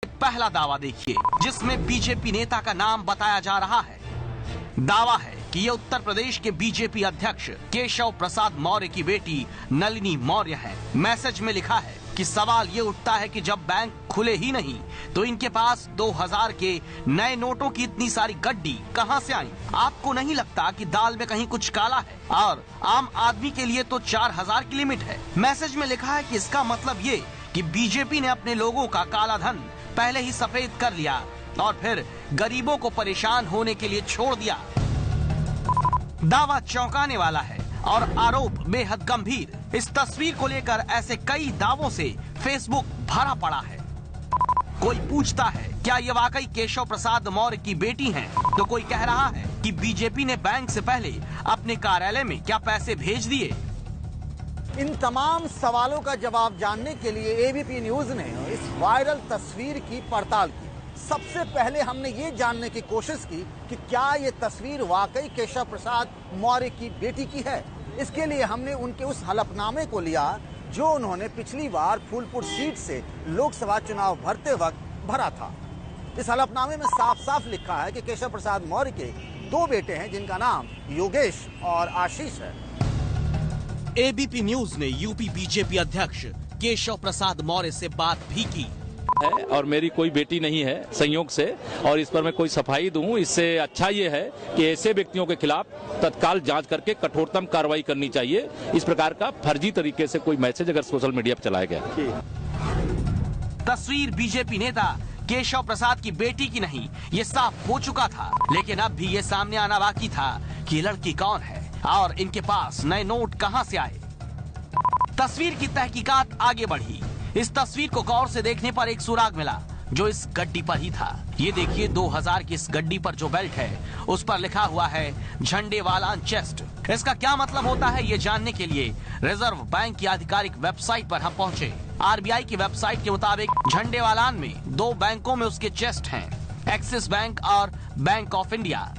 पहला दावा देखिए, जिसमें बीजेपी नेता का नाम बताया जा रहा है। दावा है कि ये उत्तर प्रदेश के बीजेपी अध्यक्ष केशव प्रसाद मौर्य की बेटी नलिनी मौर्य है। मैसेज में लिखा है कि सवाल ये उठता है कि जब बैंक खुले ही नहीं तो इनके पास 2000 के नए नोटों की इतनी सारी गड्डी कहां से आई? आपको नहीं लगता कि दाल में कहीं कुछ काला है? और आम आदमी के लिए तो 4000 की लिमिट है। मैसेज में लिखा है कि इसका मतलब ये कि बीजेपी ने अपने लोगों का काला धन पहले ही सफेद कर लिया और फिर गरीबों को परेशान होने के लिए छोड़ दिया। दावा चौंकाने वाला है और आरोप बेहद गंभीर। इस तस्वीर को लेकर ऐसे कई दावों से फेसबुक भरा पड़ा है। कोई पूछता है क्या ये वाकई केशव प्रसाद मौर्य की बेटी हैं? तो कोई कह रहा है कि बीजेपी ने बैंक से पहले अपने कार्यालय में क्या पैसे भेज दिए? इन तमाम सवालों का जवाब जानने के लिए एबीपी न्यूज ने इस वायरल तस्वीर की पड़ताल की। सबसे पहले हमने ये जानने की कोशिश की कि क्या ये तस्वीर वाकई केशव प्रसाद मौर्य की बेटी की है। इसके लिए हमने उनके उस हलफनामे को लिया जो उन्होंने पिछली बार फूलपुर सीट से लोकसभा चुनाव भरते वक्त भरा था। इस हलफनामे में साफ साफ लिखा है कि केशव प्रसाद मौर्य के 2 बेटे हैं जिनका नाम योगेश और आशीष है। एबीपी न्यूज ने यूपी बीजेपी अध्यक्ष केशव प्रसाद मौर्य से बात भी की है और मेरी कोई बेटी नहीं है संयोग से, और इस पर मैं कोई सफाई दूं। इससे अच्छा ये है कि ऐसे व्यक्तियों के खिलाफ तत्काल जांच करके कठोरतम कार्रवाई करनी चाहिए। इस प्रकार का फर्जी तरीके से कोई मैसेज अगर सोशल मीडिया पर चलाया गया। तस्वीर बीजेपी नेता केशव प्रसाद की बेटी की नहीं, ये साफ हो चुका था। लेकिन अब भी ये सामने आना बाकी था कि ये लड़की कौन है और इनके पास नए नोट कहां से आए। तस्वीर की तहकीकात आगे बढ़ी। इस तस्वीर को गौर से देखने पर एक सुराग मिला जो इस गड्डी पर ही था। ये देखिए 2000 की इस गड्डी पर जो बेल्ट है उस पर लिखा हुआ है झंडे वाला चेस्ट। इसका क्या मतलब होता है ये जानने के लिए रिजर्व बैंक की आधिकारिक वेबसाइट पर हम पहुंचे। आरबीआई की वेबसाइट के मुताबिक झंडे वालान में 2 बैंकों में उसके चेस्ट हैं, एक्सिस बैंक और बैंक ऑफ इंडिया।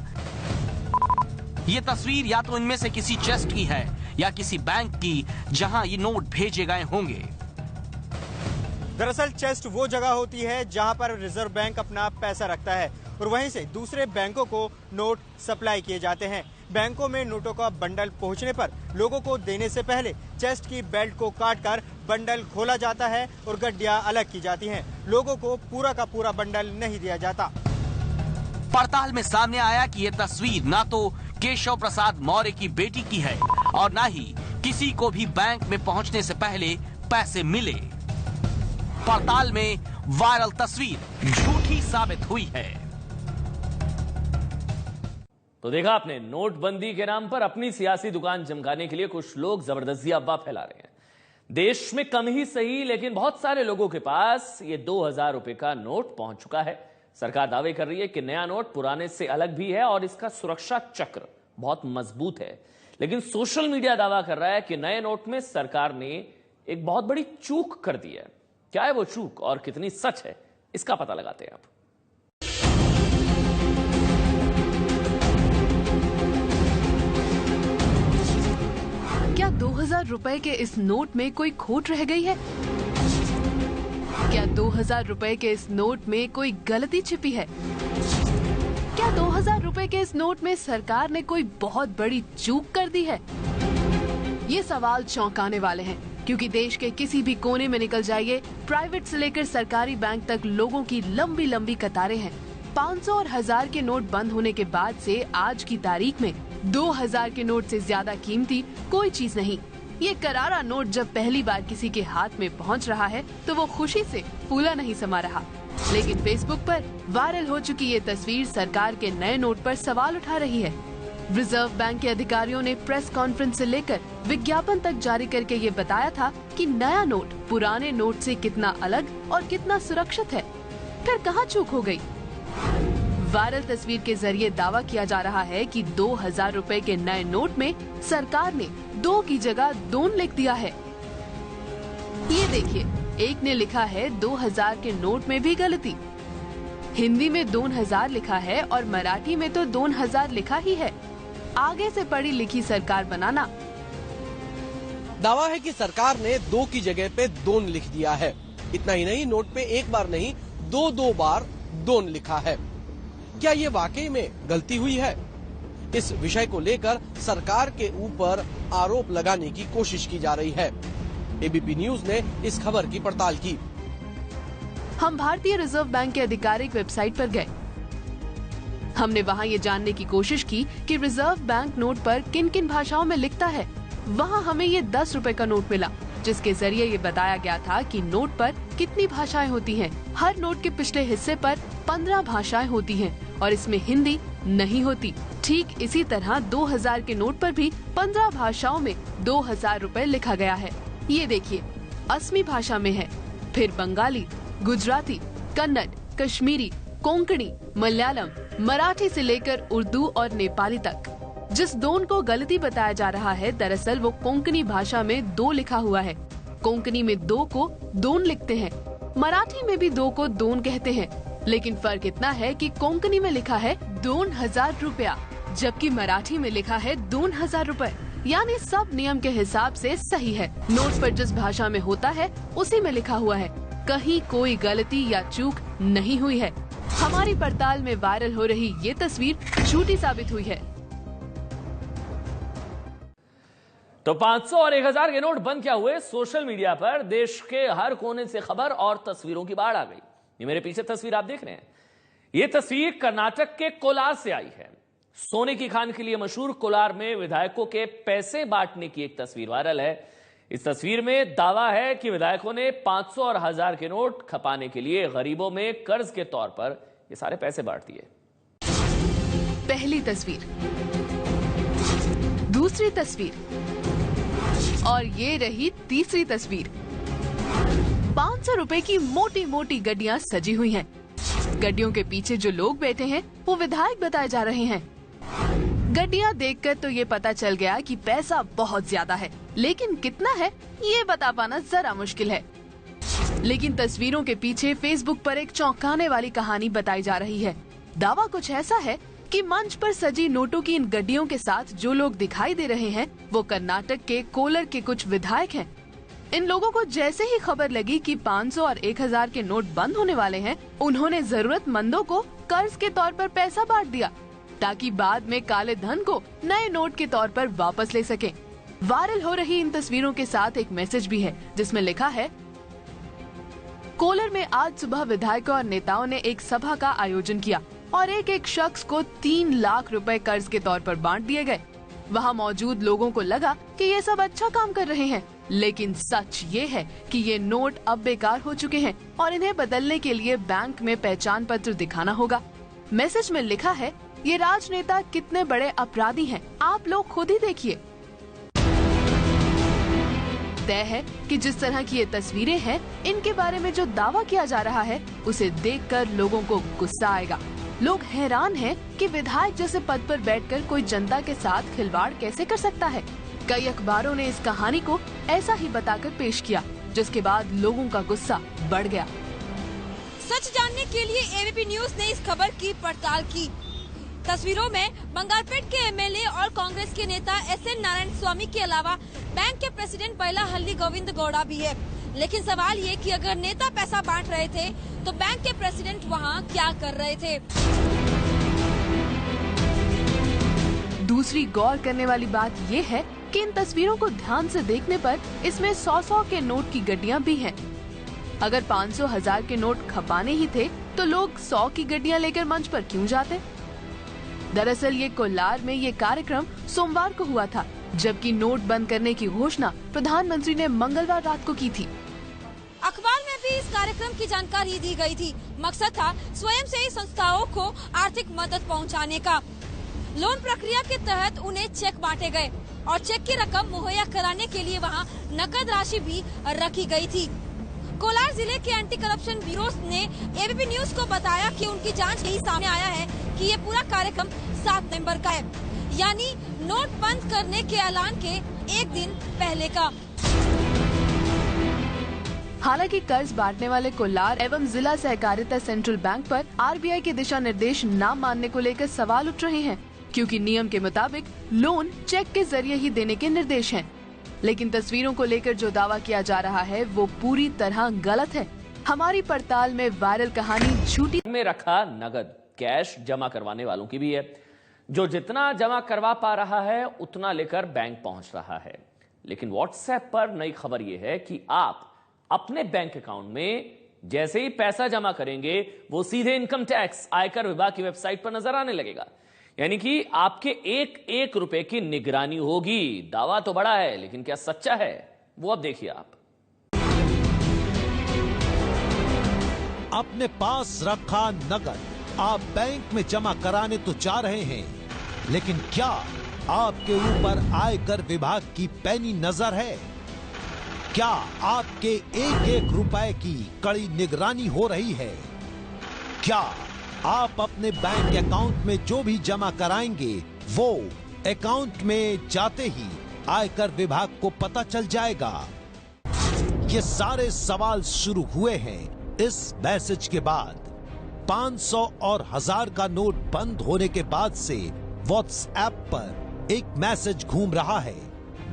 ये तस्वीर या तो इनमें से किसी चेस्ट की है या किसी बैंक की जहां ये नोट भेजे गए होंगे। दरअसल चेस्ट वो जगह होती है जहां पर रिजर्व बैंक अपना पैसा रखता है और वहीं से दूसरे बैंकों को नोट सप्लाई किए जाते हैं। बैंकों में नोटों का बंडल पहुंचने पर लोगों को देने से पहले चेस्ट की बेल्ट को काटकर बंडल खोला जाता है और गड्डियां अलग की जाती हैं। लोगों को पूरा का पूरा बंडल नहीं दिया जाता। पड़ताल में सामने आया कि ये तस्वीर ना तो केशव प्रसाद मौर्य की बेटी की है और ना ही किसी को भी बैंक में पहुंचने से पहले पैसे मिले। पड़ताल में वायरल तस्वीर झूठी साबित हुई है। तो देखा आपने, नोटबंदी के नाम पर अपनी सियासी दुकान चमकाने के लिए कुछ लोग जबरदस्ती अफवाह फैला रहे हैं। देश में कम ही सही लेकिन बहुत सारे लोगों के पास ये 2000 रुपए का नोट पहुंच चुका है। सरकार दावे कर रही है कि नया नोट पुराने से अलग भी है और इसका सुरक्षा चक्र बहुत मजबूत है। लेकिन सोशल मीडिया दावा कर रहा है कि नए नोट में सरकार ने एक बहुत बड़ी चूक कर दी है। क्या है वो चूक और कितनी सच है, इसका पता लगाते हैं आप। क्या 2000 रुपए के इस नोट में कोई खोट रह गई है? क्या 2000 रुपए के इस नोट में कोई गलती छिपी है? क्या 2000 रुपए के इस नोट में सरकार ने कोई बहुत बड़ी चूक कर दी है? ये सवाल चौंकाने वाले हैं क्योंकि देश के किसी भी कोने में निकल जाइए, प्राइवेट से लेकर सरकारी बैंक तक लोगों की लंबी लंबी कतारें हैं। 500 और 1000 के नोट बंद होने के बाद से आज की तारीख में 2000 के नोट से ज्यादा कीमती कोई चीज नहीं। ये करारा नोट जब पहली बार किसी के हाथ में पहुंच रहा है तो वो खुशी से फूला नहीं समा रहा। लेकिन फेसबुक पर वायरल हो चुकी ये तस्वीर सरकार के नए नोट पर सवाल उठा रही है। रिजर्व बैंक के अधिकारियों ने प्रेस कॉन्फ्रेंस से लेकर विज्ञापन तक जारी करके ये बताया था कि नया नोट पुराने नोट से कितना अलग और कितना सुरक्षित है। फिर कहाँ चूक हो गई? वायरल तस्वीर के जरिए दावा किया जा रहा है कि 2000 रुपए के नए नोट में सरकार ने 2 की जगह 2 लिख दिया है। ये देखिए, एक ने लिखा है 2000 के नोट में भी गलती। हिंदी में 2000 लिखा है और मराठी में तो 2000 लिखा ही है। आगे से पढ़ी लिखी सरकार बनाना। दावा है कि सरकार ने 2 की जगह पे 2 लिख दिया है। इतना ही नहीं, नोट पे एक बार नहीं दो बार दोन लिखा है। क्या ये वाकई में गलती हुई है? इस विषय को लेकर सरकार के ऊपर आरोप लगाने की कोशिश की जा रही है। एबीपी न्यूज ने इस खबर की पड़ताल की। हम भारतीय रिजर्व बैंक के आधिकारिक वेबसाइट पर गए। हमने वहां ये जानने की कोशिश की कि रिजर्व बैंक नोट पर किन किन भाषाओं में लिखता है। वहां हमें ये 10 रुपए का नोट मिला, जिसके जरिए ये बताया गया था कि नोट पर कितनी भाषाएं होती हैं। हर नोट के पिछले हिस्से पर 15 भाषाएं होती हैं और इसमें हिंदी नहीं होती। ठीक इसी तरह 2000 के नोट पर भी 15 भाषाओं में 2000 रुपए लिखा गया है। ये देखिए, असमी भाषा में है, फिर बंगाली, गुजराती, कन्नड़, कश्मीरी, कोंकणी, मलयालम, मराठी से लेकर उर्दू और नेपाली तक। जिस दोन को गलती बताया जा रहा है, दरअसल वो कोंकणी भाषा में दो लिखा हुआ है। कोंकणी में दो को दोन लिखते हैं, मराठी में भी दो को दोन कहते हैं, लेकिन फर्क इतना है कि कोंकणी में लिखा है 2000 रुपया, जबकि मराठी में लिखा है 2000 रुपए। यानी सब नियम के हिसाब से सही है। नोट पर जिस भाषा में होता है उसी में लिखा हुआ है। कहीं कोई गलती या चूक नहीं हुई है। हमारी पड़ताल में वायरल हो रही ये तस्वीर झूठी साबित हुई है। तो 500 और 1000 के नोट बंद क्या हुए? सोशल मीडिया पर देश के हर कोने से खबर और तस्वीरों की बाढ़ आ गई। ये मेरे पीछे तस्वीर आप देख रहे हैं, ये तस्वीर कर्नाटक के कोलार से आई है। सोने की खान के लिए मशहूर कोलार में विधायकों के पैसे बांटने की एक तस्वीर वायरल है। इस तस्वीर में दावा है कि विधायकों ने 500 और 1000 के नोट खपाने के लिए गरीबों में कर्ज के तौर पर ये सारे पैसे बांट दिए। पहली तस्वीर, दूसरी तस्वीर और ये रही तीसरी तस्वीर। 500 रुपए की मोटी मोटी गड्डियां सजी हुई हैं। गड्डियों के पीछे जो लोग बैठे हैं वो विधायक बताए जा रहे हैं। गड्डियां देखकर तो ये पता चल गया कि पैसा बहुत ज्यादा है, लेकिन कितना है ये बता पाना जरा मुश्किल है। लेकिन तस्वीरों के पीछे फेसबुक पर एक चौंकाने वाली कहानी बताई जा रही है। दावा कुछ ऐसा है कि मंच पर सजी नोटों की इन गड्डियों के साथ जो लोग दिखाई दे रहे हैं वो कर्नाटक के कोलार के कुछ विधायक हैं। इन लोगों को जैसे ही खबर लगी कि 500 और 1000 के नोट बंद होने वाले हैं, उन्होंने जरूरतमंदों को कर्ज के तौर पर पैसा बांट दिया ताकि बाद में काले धन को नए नोट के तौर पर वापस ले सकें। वायरल हो रही इन तस्वीरों के साथ एक मैसेज भी है जिसमें लिखा है, कोलार में आज सुबह विधायकों और नेताओं ने एक सभा का आयोजन किया और एक एक शख्स को 3 लाख रुपए कर्ज के तौर पर बांट दिए गए। वहां मौजूद लोगों को लगा कि ये सब अच्छा काम कर रहे हैं, लेकिन सच ये है कि ये नोट अब बेकार हो चुके हैं और इन्हें बदलने के लिए बैंक में पहचान पत्र दिखाना होगा। मैसेज में लिखा है, ये राजनेता कितने बड़े अपराधी हैं, आप लोग खुद ही देखिए। तय है कि जिस तरह की ये तस्वीरें हैं, इनके बारे में जो दावा किया जा रहा है उसे देखकर लोगों को गुस्सा आएगा। लोग हैरान हैं कि विधायक जैसे पद पर बैठकर कोई जनता के साथ खिलवाड़ कैसे कर सकता है। कई अखबारों ने इस कहानी को ऐसा ही बताकर पेश किया, जिसके बाद लोगों का गुस्सा बढ़ गया। सच जानने के लिए एबीपी न्यूज ने इस खबर की पड़ताल की। तस्वीरों में बंगालपेट के एमएलए और कांग्रेस के नेता एसएन नारायण स्वामी के अलावा बैंक के प्रेसिडेंट बैला हल्ली गोविंद गौड़ा भी है। लेकिन सवाल ये कि अगर नेता पैसा बांट रहे थे तो बैंक के प्रेसिडेंट वहाँ क्या कर रहे थे। दूसरी गौर करने वाली बात ये है कि इन तस्वीरों को ध्यान से देखने पर इसमें 100-100 के नोट की गड्डियां भी हैं। अगर 500-1000 के नोट खपाने ही थे तो लोग 100 की गड्डियां लेकर मंच पर क्यों जाते? दरअसल ये कोलार में ये कार्यक्रम सोमवार को हुआ था, जबकि नोट बंद करने की घोषणा प्रधानमंत्री ने मंगलवार रात को की थी। अखबार में भी इस कार्यक्रम की जानकारी दी गई थी। मकसद था स्वयंसेवी संस्थाओं को आर्थिक मदद पहुंचाने का। लोन प्रक्रिया के तहत उन्हें चेक बांटे गए और चेक की रकम मुहैया कराने के लिए वहां नकद राशि भी रखी गई थी। कोलार जिले के एंटी करप्शन ब्यूरो ने एबीपी न्यूज को बताया कि उनकी जांच यही सामने आया है कि ये पूरा कार्यक्रम 7 नवंबर का है, यानी नोट बंद करने के ऐलान के एक दिन पहले का। हालांकि कर्ज बांटने वाले कोलार एवं जिला सहकारिता सेंट्रल बैंक पर आरबीआई के दिशा निर्देश न मानने को लेकर सवाल उठ रहे हैं, क्योंकि नियम के मुताबिक लोन चेक के जरिए ही देने के निर्देश हैं। लेकिन तस्वीरों को लेकर जो दावा किया जा रहा है वो पूरी तरह गलत है। हमारी पड़ताल में वायरल कहानी झूठी में रखा नगद कैश जमा करवाने वालों की भी है, जो जितना जमा करवा पा रहा है उतना लेकर बैंक पहुंच रहा है। लेकिन व्हाट्सएप पर नई खबर यह है कि आप अपने बैंक अकाउंट में जैसे ही पैसा जमा करेंगे वो सीधे इनकम टैक्स आयकर विभाग की वेबसाइट पर नजर आने लगेगा। यानी कि आपके एक एक रुपए की निगरानी होगी। दावा तो बड़ा है, लेकिन क्या सच्चा है वो अब देखिए आप। अपने पास रखा नगद आप बैंक में जमा कराने तो चाह रहे हैं, लेकिन क्या आपके ऊपर आयकर विभाग की पैनी नजर है? क्या आपके एक एक रुपए की कड़ी निगरानी हो रही है? क्या आप अपने बैंक अकाउंट में जो भी जमा कराएंगे वो अकाउंट में जाते ही आयकर विभाग को पता चल जाएगा? ये सारे सवाल शुरू हुए हैं इस मैसेज के बाद। 500 और 1000 का नोट बंद होने के बाद से व्हाट्सएप पर एक मैसेज घूम रहा है।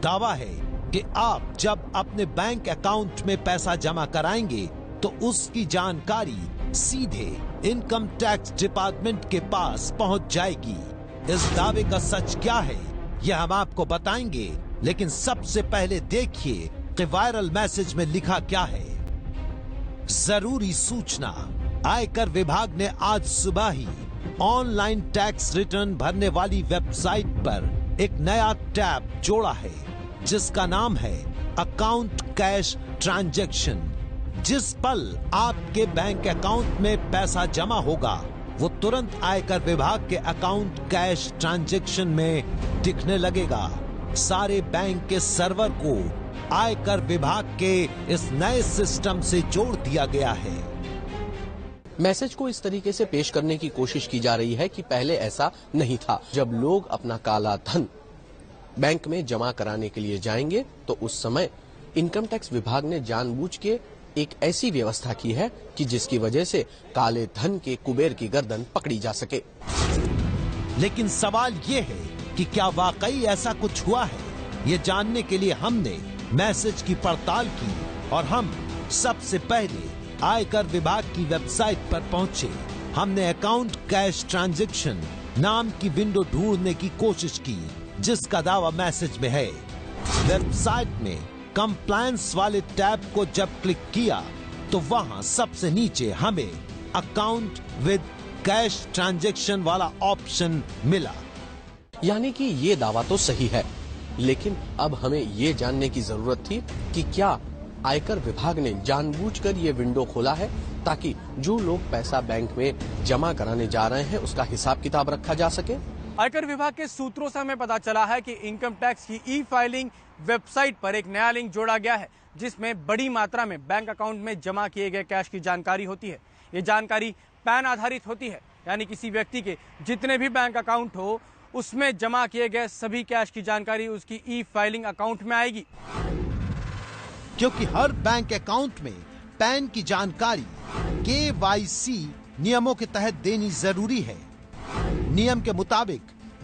दावा है कि आप जब अपने बैंक अकाउंट में पैसा जमा कराएंगे तो उसकी जानकारी सीधे इनकम टैक्स डिपार्टमेंट के पास पहुंच जाएगी। इस दावे का सच क्या है यह हम आपको बताएंगे, लेकिन सबसे पहले देखिए कि वायरल मैसेज में लिखा क्या है। जरूरी सूचना, आयकर विभाग ने आज सुबह ही ऑनलाइन टैक्स रिटर्न भरने वाली वेबसाइट पर एक नया टैब जोड़ा है जिसका नाम है अकाउंट कैश ट्रांजैक्शन। जिस पल आपके बैंक अकाउंट में पैसा जमा होगा वो तुरंत आयकर विभाग के अकाउंट कैश ट्रांजैक्शन में दिखने लगेगा। सारे बैंक के सर्वर को आयकर विभाग के इस नए सिस्टम से जोड़ दिया गया है। मैसेज को इस तरीके से पेश करने की कोशिश की जा रही है कि पहले ऐसा नहीं था। जब लोग अपना काला धन बैंक में जमा कराने के लिए जाएंगे तो उस समय इनकम टैक्स विभाग ने जानबूझ के एक ऐसी व्यवस्था की है कि जिसकी वजह से काले धन के कुबेर की गर्दन पकड़ी जा सके। लेकिन सवाल ये है कि क्या वाकई ऐसा कुछ हुआ है? ये जानने के लिए हमने मैसेज की पड़ताल की और हम सबसे पहले आयकर विभाग की वेबसाइट पर पहुंचे। हमने अकाउंट कैश ट्रांजैक्शन नाम की विंडो ढूंढने की कोशिश की जिसका दावा मैसेज में है। वेबसाइट में कंप्लायंस वाले टैब को जब क्लिक किया तो वहां सबसे नीचे हमें अकाउंट विद कैश ट्रांजैक्शन वाला ऑप्शन मिला। यानी कि ये दावा तो सही है, लेकिन अब हमें ये जानने की जरूरत थी कि क्या आयकर विभाग ने जानबूझकर ये विंडो खोला है ताकि जो लोग पैसा बैंक में जमा कराने जा रहे हैं उसका हिसाब किताब रखा जा सके। आयकर विभाग के सूत्रों से हमें पता चला है कि इनकम टैक्स की ई फाइलिंग वेबसाइट पर एक नया लिंक जोड़ा गया है जिसमें बड़ी मात्रा में बैंक अकाउंट में जमा किए गए कैश की जानकारी होती है। ये जानकारी पैन आधारित होती है, यानी किसी व्यक्ति के जितने भी बैंक अकाउंट हो उसमें जमा किए गए सभी कैश की जानकारी उसकी ई फाइलिंग अकाउंट में आएगी। क्योंकि हर बैंक अकाउंट में पैन की जानकारी KYC नियमों के तहत देनी जरूरी है। नियम के मुताबिक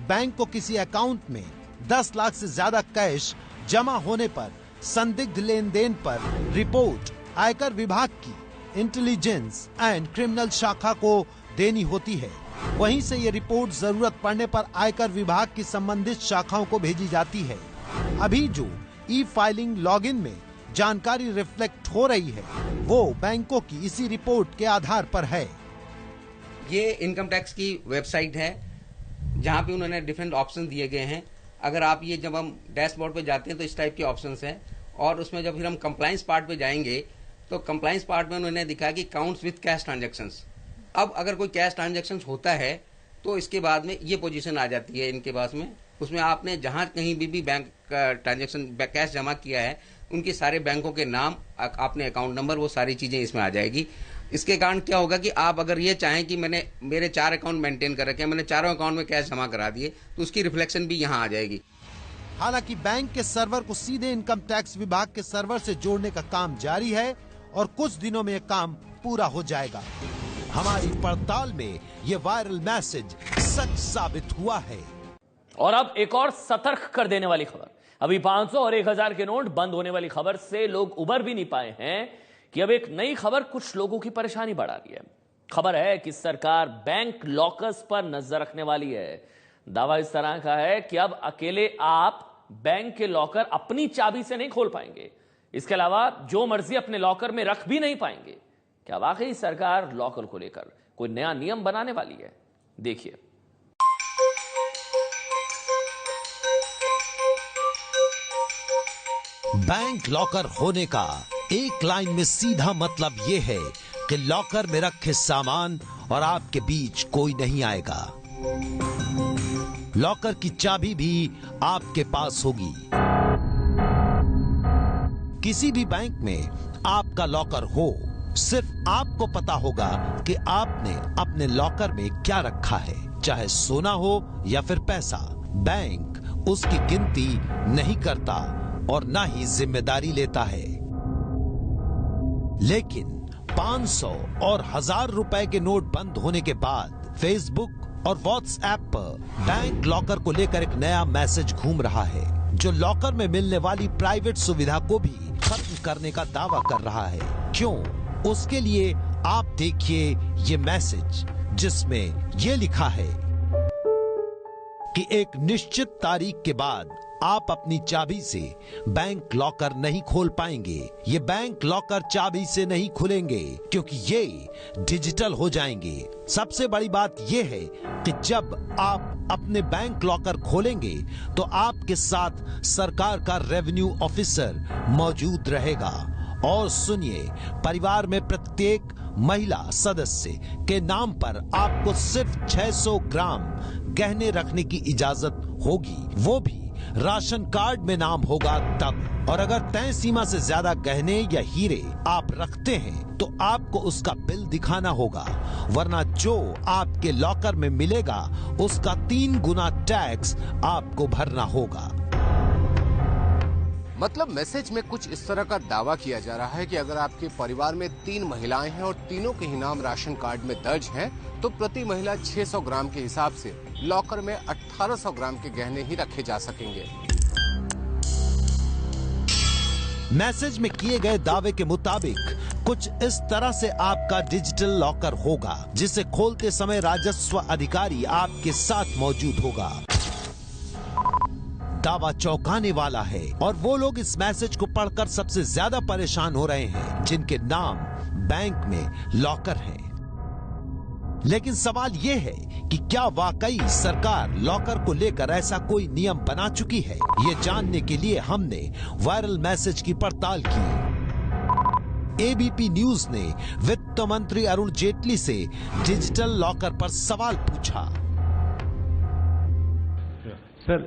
बैंक को किसी अकाउंट में 10 लाख से ज्यादा कैश जमा होने पर संदिग्ध लेन देन पर रिपोर्ट आयकर विभाग की इंटेलिजेंस एंड क्रिमिनल शाखा को देनी होती है। वहीं से ये रिपोर्ट जरूरत पड़ने पर आयकर विभाग की संबंधित शाखाओं को भेजी जाती है। अभी जो ई फाइलिंग लॉगिन में जानकारी रिफ्लेक्ट हो रही है वो बैंकों की इसी रिपोर्ट के आधार पर है। ये इनकम टैक्स की वेबसाइट है जहां पे उन्होंने डिफरेंट ऑप्शन दिए गए हैं। अगर आप ये जब हम डैशबोर्ड पे जाते हैं तो इस टाइप के ऑप्शंस हैं, और उसमें जब फिर हम कंप्लायंस पार्ट पे जाएंगे तो कंप्लायंस पार्ट में उन्होंने दिखा कि काउंट्स विद कैश ट्रांजैक्शंस। अब अगर कोई कैश ट्रांजैक्शंस होता है तो इसके बाद में ये पोजीशन आ जाती है इनके पास में, उसमें आपने जहां कहीं भी बैंक का ट्रांजैक्शन कैश जमा किया है उनके सारे बैंकों के नाम, आपने अकाउंट नंबर, वो सारी चीजें इसमें आ जाएगी। इसके कारण क्या होगा कि आप अगर ये चाहें कि मैंने मेरे 4 अकाउंट मेंटेन कर रखे हैं, मैंने चारों अकाउंट में कैश जमा करा दिए, तो उसकी रिफ्लेक्शन भी यहाँ आ जाएगी। हालांकि बैंक के सर्वर को सीधे इनकम टैक्स विभाग के सर्वर से जोड़ने का काम जारी है और कुछ दिनों में यह काम पूरा हो जाएगा। हमारी पड़ताल में ये वायरल मैसेज सच साबित हुआ है। और अब एक और सतर्क कर देने वाली खबर। अभी 500 और 1000 के नोट बंद होने वाली खबर से लोग उबर भी नहीं पाए हैं कि अब एक नई खबर कुछ लोगों की परेशानी बढ़ा रही है। खबर है कि सरकार बैंक लॉकर्स पर नजर रखने वाली है। दावा इस तरह का है कि अब अकेले आप बैंक के लॉकर अपनी चाबी से नहीं खोल पाएंगे, इसके अलावा जो मर्जी अपने लॉकर में रख भी नहीं पाएंगे। क्या वाकई सरकार लॉकर को लेकर कोई नया नियम बनाने वाली है? देखिए। बैंक लॉकर होने का एक लाइन में सीधा मतलब यह है कि लॉकर में रखे सामान और आपके बीच कोई नहीं आएगा। लॉकर की चाबी भी आपके पास होगी। किसी भी बैंक में आपका लॉकर हो, सिर्फ आपको पता होगा कि आपने अपने लॉकर में क्या रखा है, चाहे सोना हो या फिर पैसा। बैंक उसकी गिनती नहीं करता और ना ही जिम्मेदारी लेता है। लेकिन 500 और 1000 रुपए के नोट बंद होने के बाद फेसबुक और व्हाट्सएप पर बैंक लॉकर को लेकर एक नया मैसेज घूम रहा है, जो लॉकर में मिलने वाली प्राइवेट सुविधा को भी खत्म करने का दावा कर रहा है। क्यों? उसके लिए आप देखिए ये मैसेज, जिसमें ये लिखा है कि एक निश्चित तारीख के बाद आप अपनी चाबी से बैंक लॉकर नहीं खोल पाएंगे। ये बैंक लॉकर चाबी से नहीं खुलेंगे क्योंकि ये डिजिटल हो जाएंगे। सबसे बड़ी बात ये है कि जब आप अपने बैंक लॉकर खोलेंगे तो आपके साथ सरकार का रेवेन्यू ऑफिसर मौजूद रहेगा। और सुनिए, परिवार में प्रत्येक महिला सदस्य के नाम पर आपको सिर्फ 600 ग्राम गहने रखने की इजाजत होगी, वो भी राशन कार्ड में नाम होगा तब। और अगर तय सीमा से ज्यादा गहने या हीरे आप रखते हैं तो आपको उसका बिल दिखाना होगा, वरना जो आपके लॉकर में मिलेगा उसका 3 गुना टैक्स आपको भरना होगा। मतलब मैसेज में कुछ इस तरह का दावा किया जा रहा है कि अगर आपके परिवार में 3 महिलाएं हैं और तीनों के ही नाम राशन कार्ड में दर्ज हैं, तो प्रति महिला 600 ग्राम के हिसाब से लॉकर में 1800 ग्राम के गहने ही रखे जा सकेंगे। मैसेज में किए गए दावे के मुताबिक कुछ इस तरह से आपका डिजिटल लॉकर होगा, जिसे खोलते समय राजस्व अधिकारी आपके साथ मौजूद होगा। दावा चौंकाने वाला है और वो लोग इस मैसेज को पढ़कर सबसे ज्यादा परेशान हो रहे हैं जिनके नाम बैंक में लॉकर हैं। लेकिन सवाल ये है कि क्या वाकई सरकार लॉकर को लेकर ऐसा कोई नियम बना चुकी है? ये जानने के लिए हमने वायरल मैसेज की पड़ताल की। एबीपी न्यूज ने वित्त मंत्री अरुण जेटली से डिजिटल लॉकर पर सवाल पूछा। सर,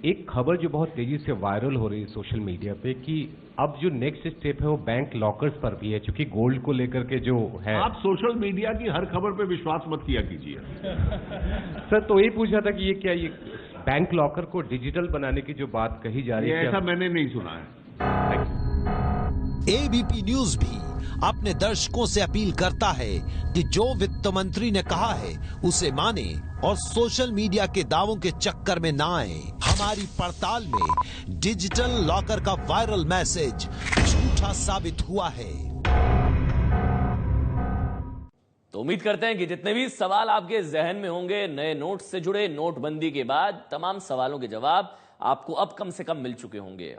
एक खबर जो बहुत तेजी से वायरल हो रही है सोशल मीडिया पे कि अब जो नेक्स्ट स्टेप है वो बैंक लॉकर्स पर भी है, क्योंकि गोल्ड को लेकर के जो है। आप सोशल मीडिया की हर खबर पे विश्वास मत किया कीजिए। सर, तो यही पूछा था कि ये क्या, ये बैंक लॉकर को डिजिटल बनाने की जो बात कही जा रही है, ऐसा मैंने नहीं सुना है। एबीपी न्यूज भी अपने दर्शकों से अपील करता है कि जो वित्त मंत्री ने कहा है उसे माने और सोशल मीडिया के दावों के चक्कर में ना आए। हमारी पड़ताल में डिजिटल लॉकर का वायरल मैसेज झूठा साबित हुआ है। तो उम्मीद करते हैं कि जितने भी सवाल आपके जहन में होंगे नए नोट से जुड़े, नोटबंदी के बाद तमाम सवालों के जवाब आपको अब कम से कम मिल चुके होंगे।